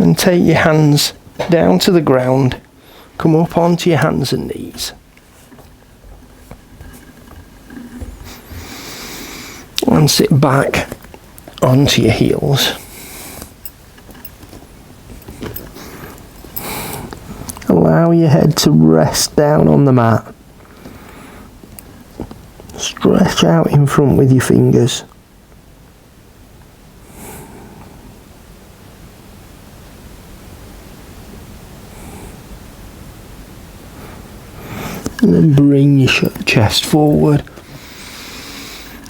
And take your hands down to the ground, come up onto your hands and knees. And sit back onto your heels. Allow your head to rest down on the mat. Stretch out in front with your fingers. And then bring your chest forward.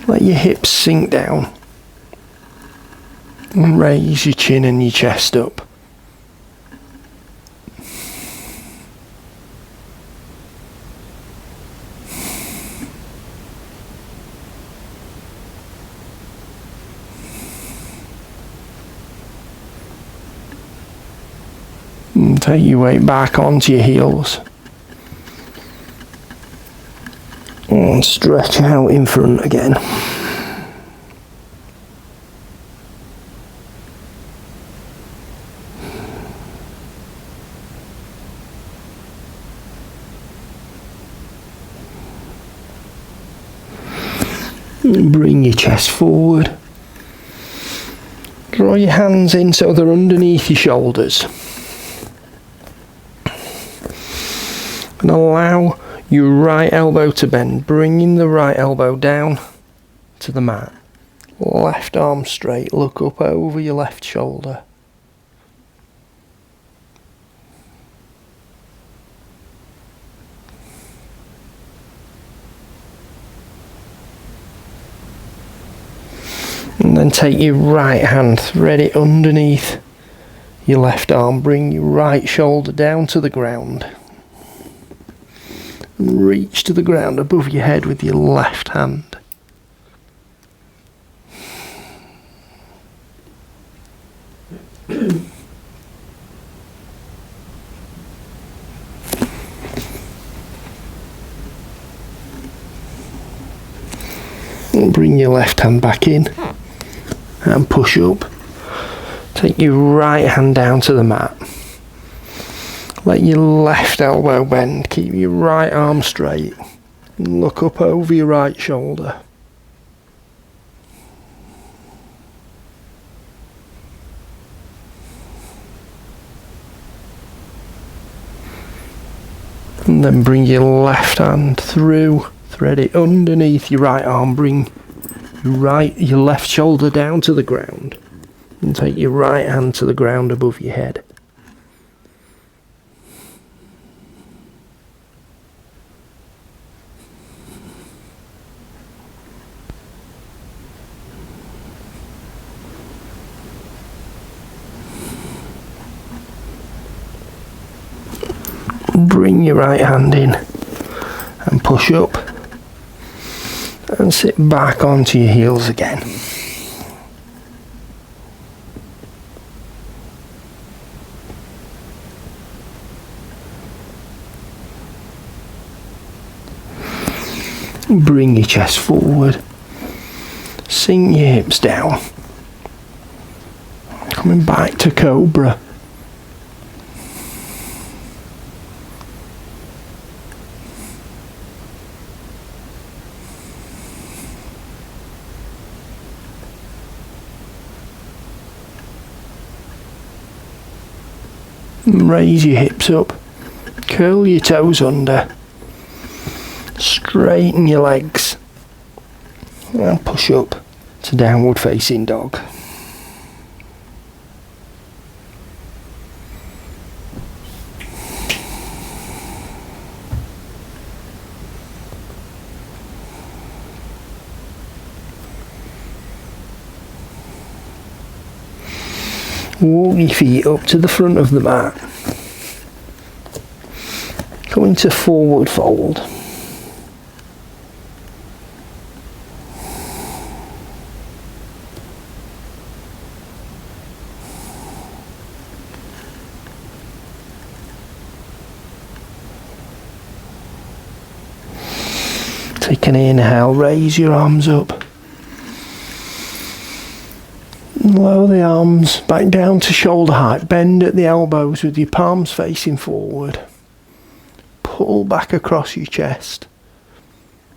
Let your hips sink down. And raise your chin and your chest up. And take your weight back onto your heels. And stretch out in front again. And bring your chest forward. Draw your hands in so they're underneath your shoulders. And allow your right elbow to bend, bringing the right elbow down to the mat. Left arm straight, look up over your left shoulder. And then take your right hand, thread it underneath your left arm, bring your right shoulder down to the ground. Reach to the ground above your head with your left hand. And bring your left hand back in and push up. Take your right hand down to the mat. Let your left elbow bend, keep your right arm straight, and look up over your right shoulder. And then bring your left hand through, thread it underneath your right arm, bring your left shoulder down to the ground, and take your right hand to the ground above your head. Bring your right hand in and push up and sit back onto your heels again. Bring your chest forward, sink your hips down, coming back to Cobra. Raise your hips up, curl your toes under, straighten your legs, and push up to downward facing dog. Walk your feet up to the front of the mat. Go into forward fold. Take an inhale, raise your arms up. Lower the arms back down to shoulder height. Bend at the elbows with your palms facing forward. Pull back across your chest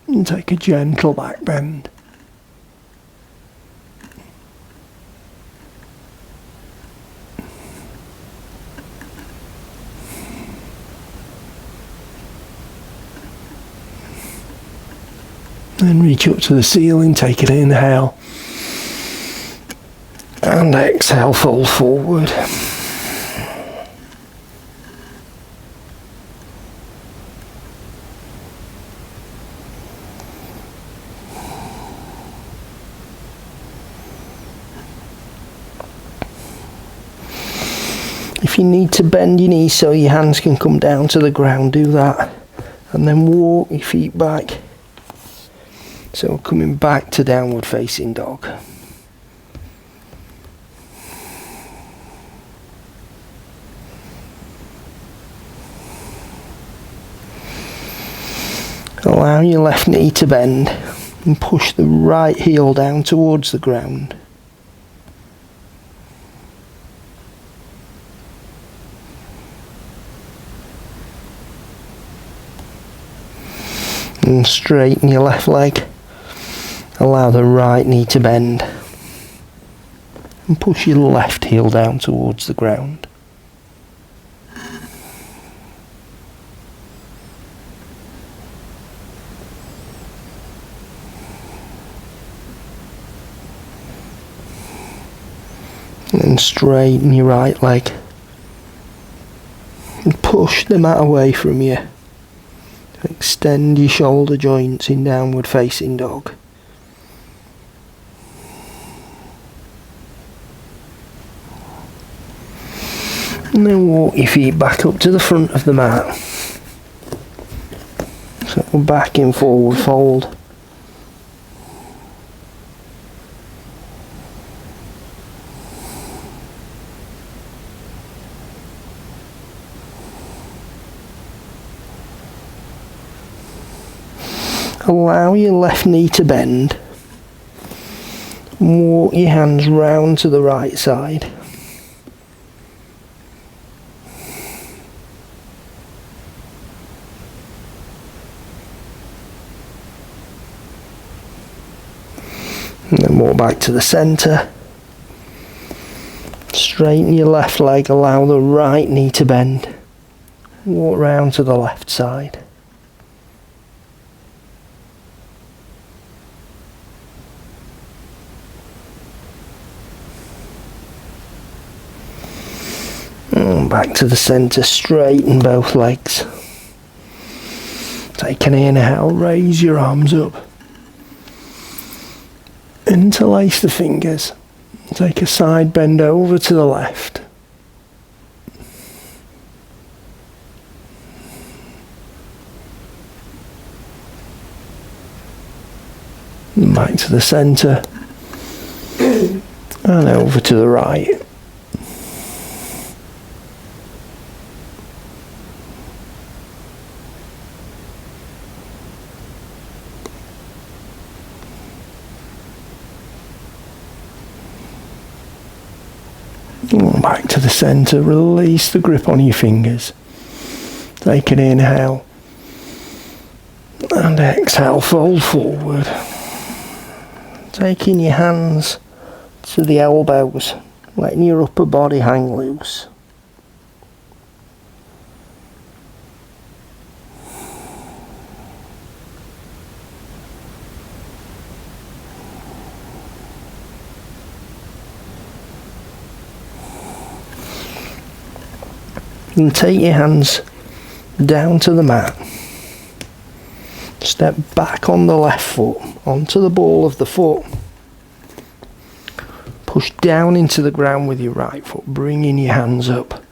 and take a gentle back bend. Then reach up to the ceiling, take an inhale. And exhale, fold forward. If you need to bend your knees so your hands can come down to the ground, do that. And then walk your feet back. So coming back to downward facing dog. Allow your left knee to bend and push the right heel down towards the ground. And straighten your left leg. Allow the right knee to bend. And push your left heel down towards the ground. And straighten your right leg. And push the mat away from you. Extend your shoulder joints in downward facing dog. And then walk your feet back up to the front of the mat. So back in forward fold. Allow your left knee to bend. Walk your hands round to the right side. And then walk back to the centre. Straighten your left leg, allow the right knee to bend. Walk round to the left side. And back to the centre, straighten both legs. Take an inhale, raise your arms up. Interlace the fingers. Take a side bend over to the left. And back to the centre. And over to the right. Back to the centre, release the grip on your fingers. Take an inhale and exhale, fold forward. Taking your hands to the elbows, letting your upper body hang loose. And take your hands down to the mat. Step back on the left foot, onto the ball of the foot. Push down into the ground with your right foot, bringing your hands up.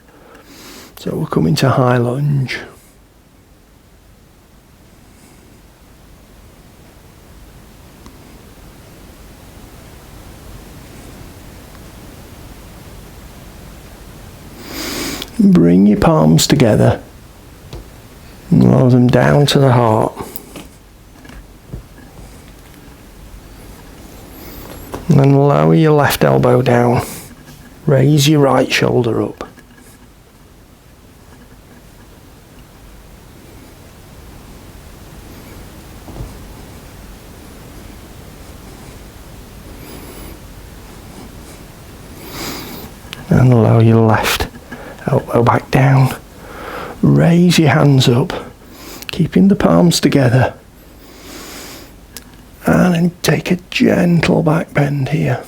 So we're coming to high lunge. Bring your palms together and lower them down to the heart. And lower your left elbow down. Raise your right shoulder up. And lower your left elbow back down. Raise your hands up, keeping the palms together. And then take a gentle back bend here.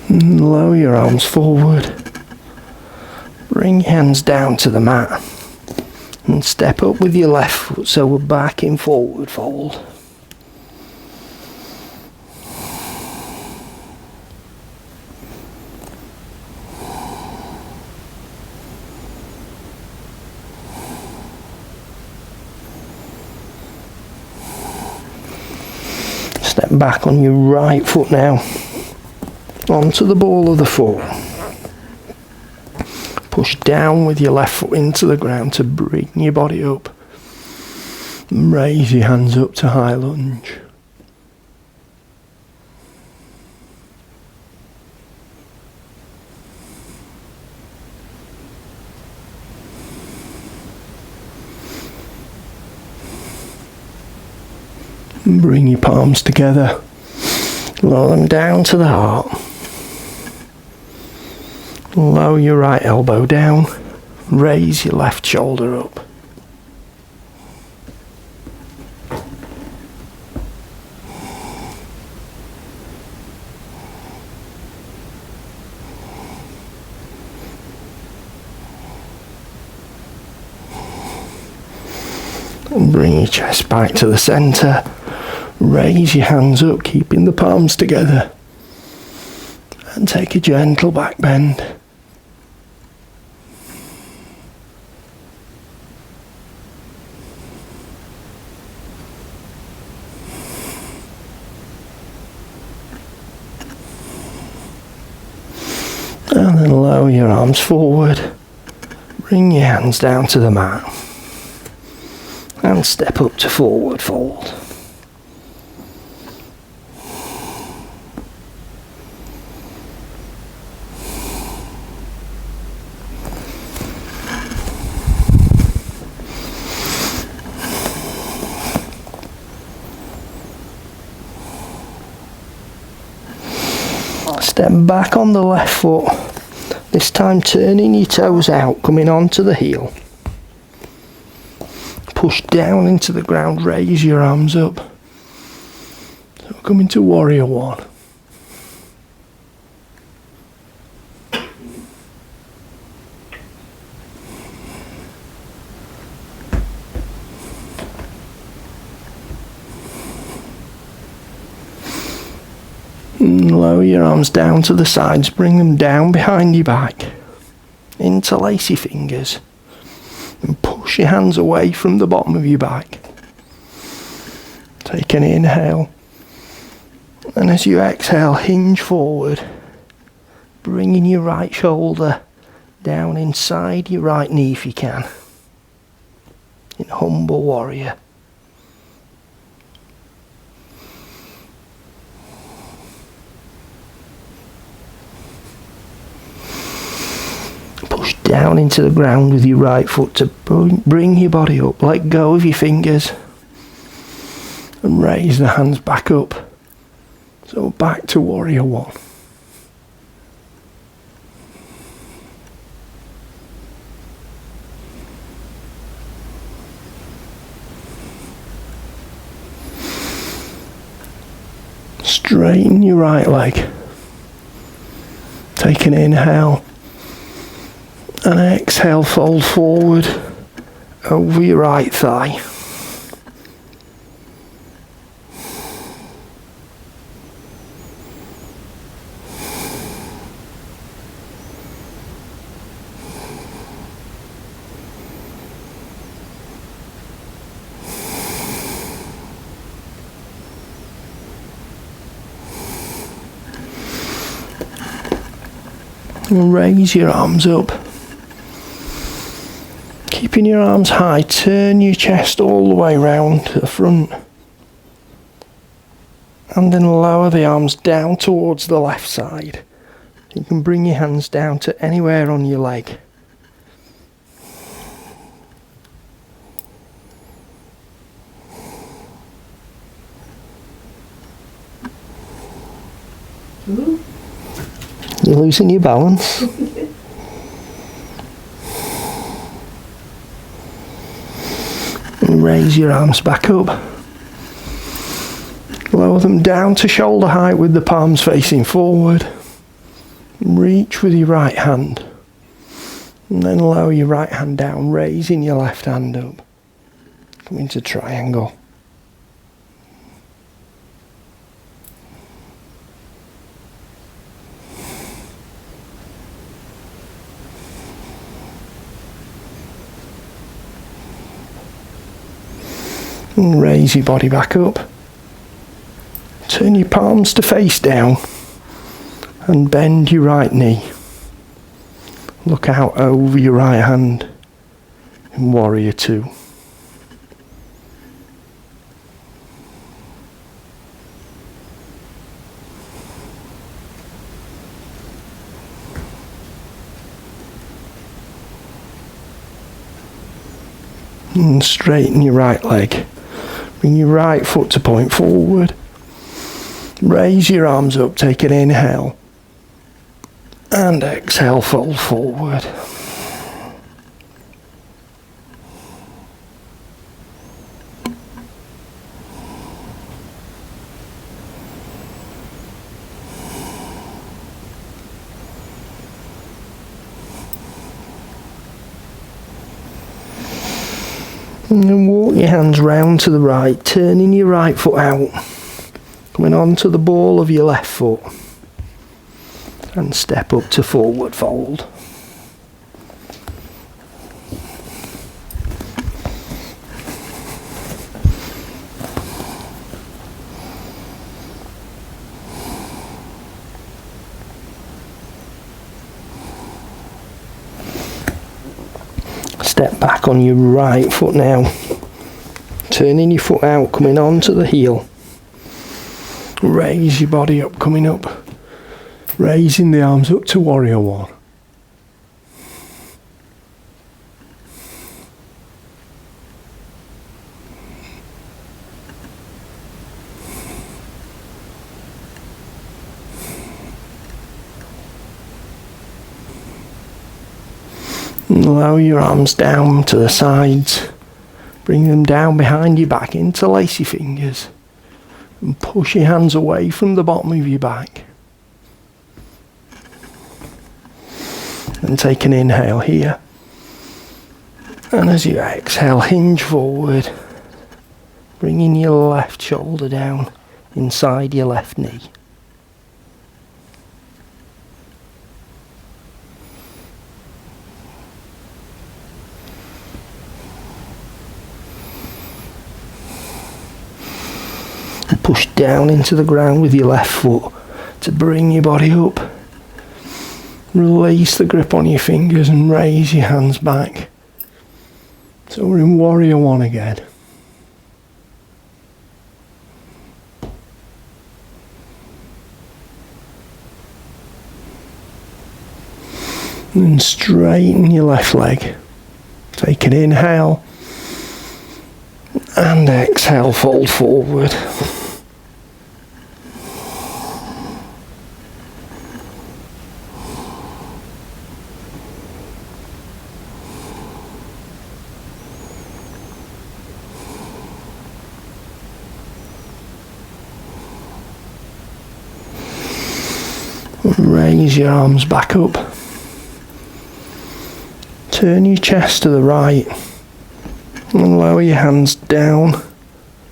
And lower your arms forward. Bring your hands down to the mat. And step up with your left foot so we're back in forward fold. Step back on your right foot now, onto the ball of the foot. Push down with your left foot into the ground to bring your body up. And raise your hands up to high lunge. And bring your palms together. Lower them down to the heart. Lower your right elbow down. Raise your left shoulder up. And bring your chest back to the centre. Raise your hands up, keeping the palms together. And take a gentle back bend. And then lower your arms forward. Bring your hands down to the mat. And step up to forward fold. Step back on the left foot, this time turning your toes out, coming onto the heel. Push down into the ground, raise your arms up. So come into warrior one. And lower your arms down to the sides, bring them down behind your back. Interlace your fingers and push your hands away from the bottom of your back. Take an inhale, and as you exhale, hinge forward, bringing your right shoulder down inside your right knee if you can, in humble warrior. Push down into the ground with your right foot to bring your body up. Let go of your fingers and raise the hands back up. So back to warrior one. Straighten your right leg. Take an inhale. And exhale, fold forward over your right thigh. And raise your arms up. Keeping your arms high, turn your chest all the way round to the front. And then lower the arms down towards the left side. You can bring your hands down to anywhere on your leg. You're losing your balance. And raise your arms back up. Lower them down to shoulder height with the palms facing forward. Reach with your right hand. And then lower your right hand down, raising your left hand up. Come into triangle. And raise your body back up. Turn your palms to face down and bend your right knee. Look out over your right hand in Warrior Two. And straighten your right leg. Bring your right foot to point forward. Raise your arms up, take an inhale. And exhale, fold forward. And then walk your hands round to the right, turning your right foot out. Coming onto the ball of your left foot. And step up to forward fold. Step back on your right foot now. Turning your foot out, coming onto the heel. Raise your body up, coming up. Raising the arms up to Warrior One. And lower your arms down to the sides. Bring them down behind your back, interlace your fingers. And push your hands away from the bottom of your back. And take an inhale here. And as you exhale, hinge forward. Bringing your left shoulder down inside your left knee. And push down into the ground with your left foot to bring your body up. Release the grip on your fingers and raise your hands back. So we're in Warrior One again. And straighten your left leg. Take an inhale. And exhale, fold forward. Raise your arms back up. Turn your chest to the right and lower your hands down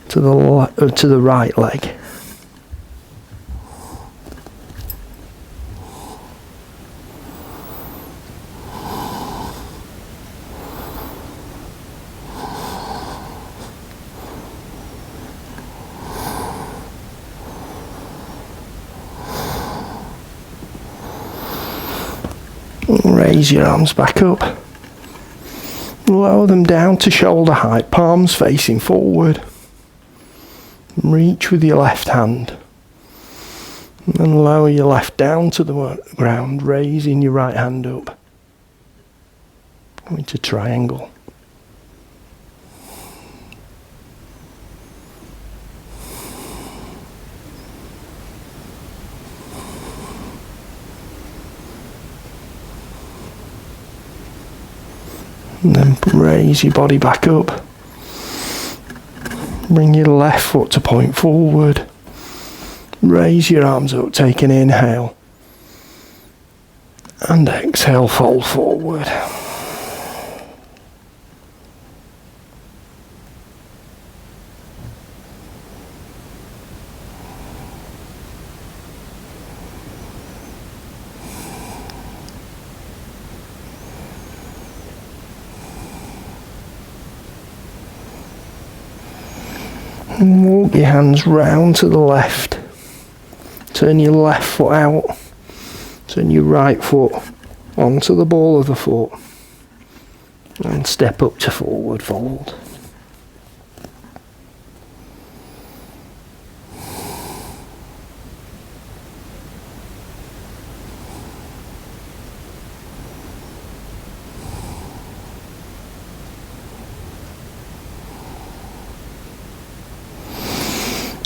to the right leg. Raise your arms back up. Lower them down to shoulder height, palms facing forward. Reach with your left hand. And then lower your left down to the ground, raising your right hand up. Go into triangle. And then raise your body back up. Bring your left foot to point forward. Raise your arms up, take an inhale. And exhale, fold forward. And walk your hands round to the left. Turn your left foot out. Turn your right foot onto the ball of the foot. And step up to forward fold.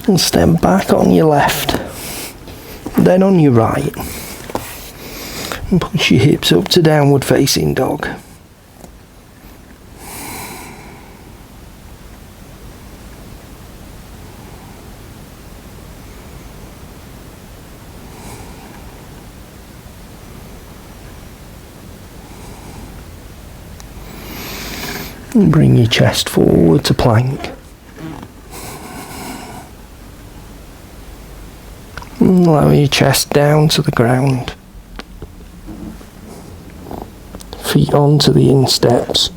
And step back on your left, then on your right, and push your hips up to downward facing dog. And bring your chest forward to plank. And lower your chest down to the ground. Feet onto the insteps.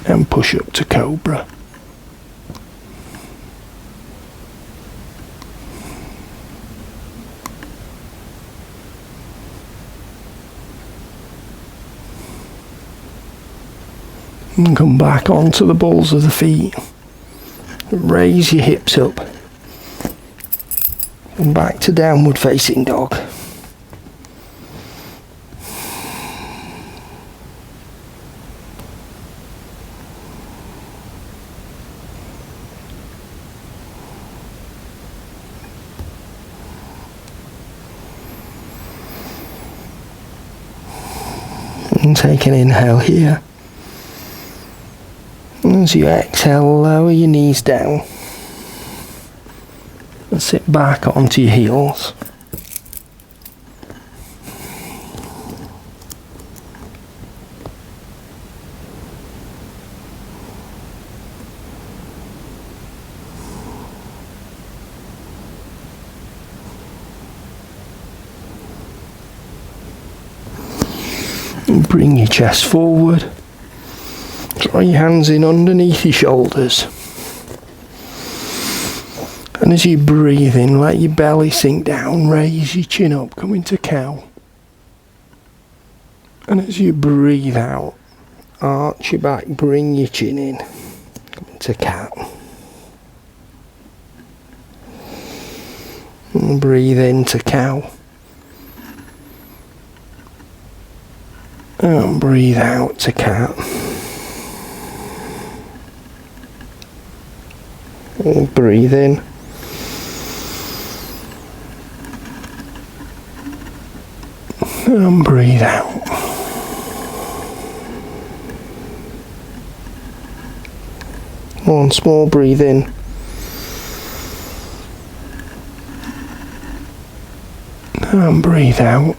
And push up to cobra. And come back onto the balls of the feet. Raise your hips up. And back to downward facing dog. And take an inhale here. As you exhale, lower your knees down. And sit back onto your heels. And bring your chest forward. Draw your hands in underneath your shoulders. And as you breathe in, let your belly sink down, raise your chin up, come into cow. And as you breathe out, arch your back, bring your chin in, come into cat. And breathe into cow. And breathe out to cat. And breathe in. And breathe out. Once more, breathe in. And breathe out.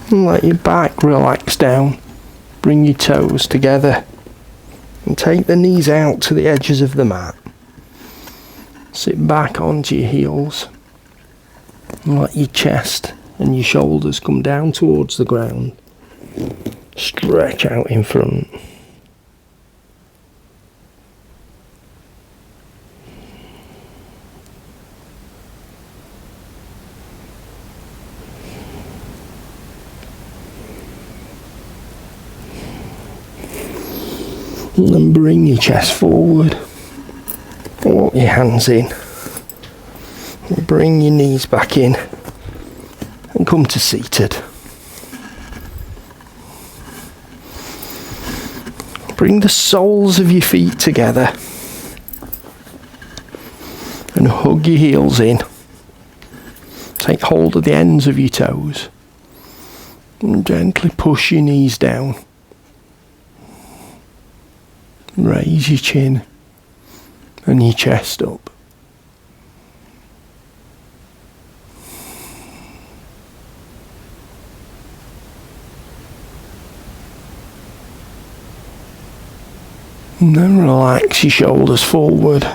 And let your back relax down. Bring your toes together. And take the knees out to the edges of the mat. Sit back onto your heels and let your chest and your shoulders come down towards the ground. Stretch out in front. And then bring your chest forward. Walk your hands in. Bring your knees back in. And come to seated. Bring the soles of your feet together. And hug your heels in. Take hold of the ends of your toes. And gently push your knees down. Raise your chin and your chest up. And then relax your shoulders forward.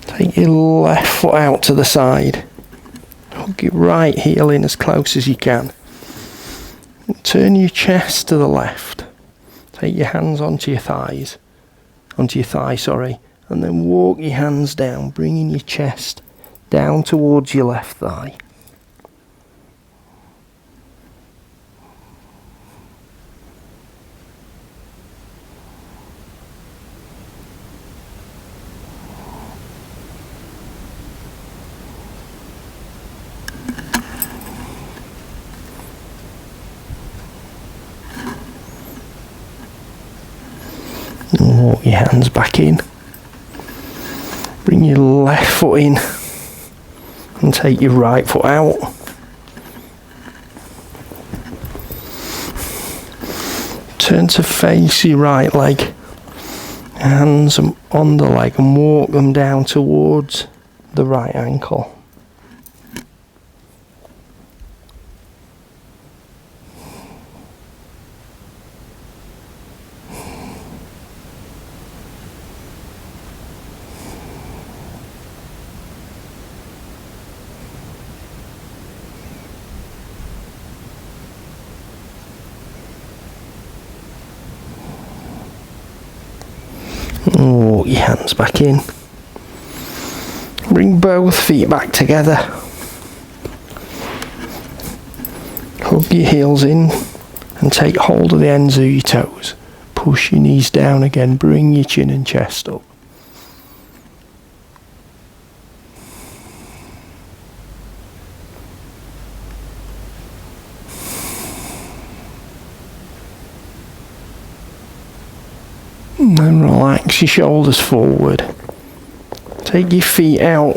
Take your left foot out to the side. Hug your right heel in as close as you can. And turn your chest to the left. Take your hands onto your thigh, and then walk your hands down, bringing your chest down towards your left thigh. And walk your hands back in. Bring your left foot in and take your right foot out. Turn to face your right leg. Hands on the leg and walk them down towards the right ankle. Walk your hands back in. Bring both feet back together. Hug your heels in and take hold of the ends of your toes. Push your knees down again. Bring your chin and chest up. And then relax your shoulders forward. Take your feet out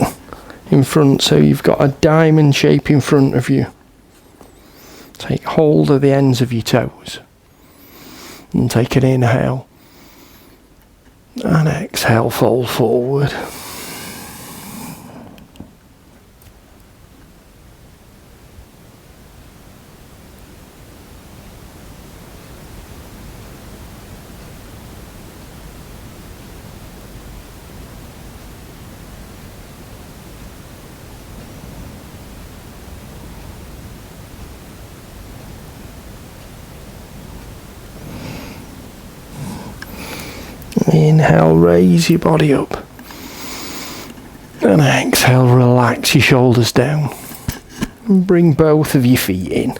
in front so you've got a diamond shape in front of you. Take hold of the ends of your toes. And take an inhale. And exhale, fold forward. Inhale, raise your body up. And exhale, relax your shoulders down. And bring both of your feet in.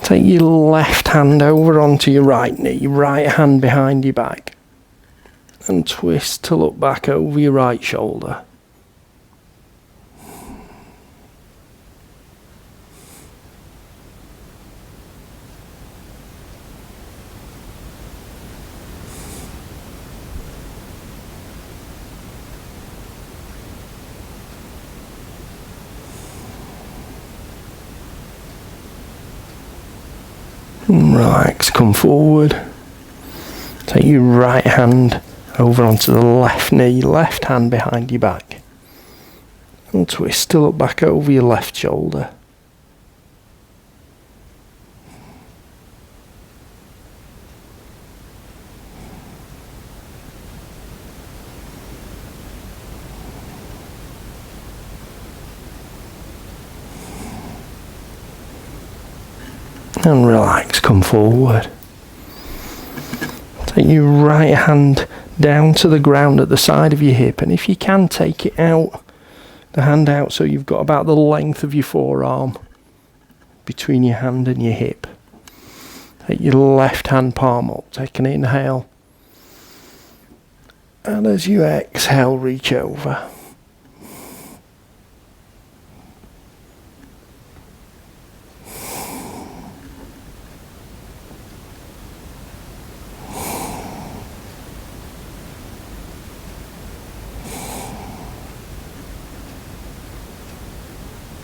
Take your left hand over onto your right knee, right hand behind your back. And twist to look back over your right shoulder. Relax, come forward. Take your right hand over onto the left knee, left hand behind your back. And twist to look back over your left shoulder. And relax, come forward. Take your right hand down to the ground at the side of your hip, and if you can, take it out, the hand out so you've got about the length of your forearm between your hand and your hip. Take your left hand palm up, take an inhale. And as you exhale, reach over.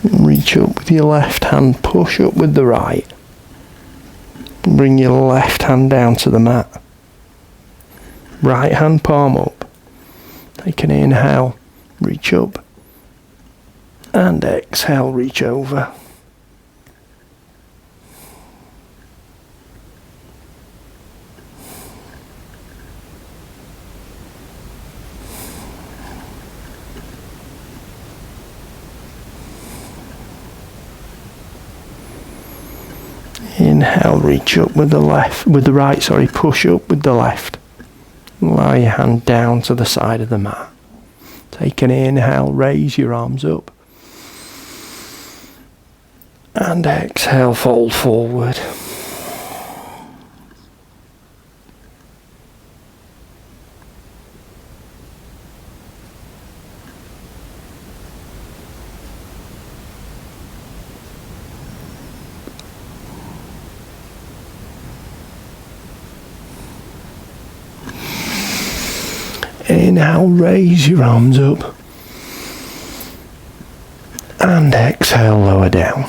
Reach up with your left hand, push up with the right. Bring your left hand down to the mat. Right hand palm up. Take an inhale, reach up. And exhale, reach over. Inhale, reach up with the right, push up with the left. Lie your hand down to the side of the mat. Take an inhale, raise your arms up. And exhale, fold forward. Inhale, raise your arms up. And exhale, lower down.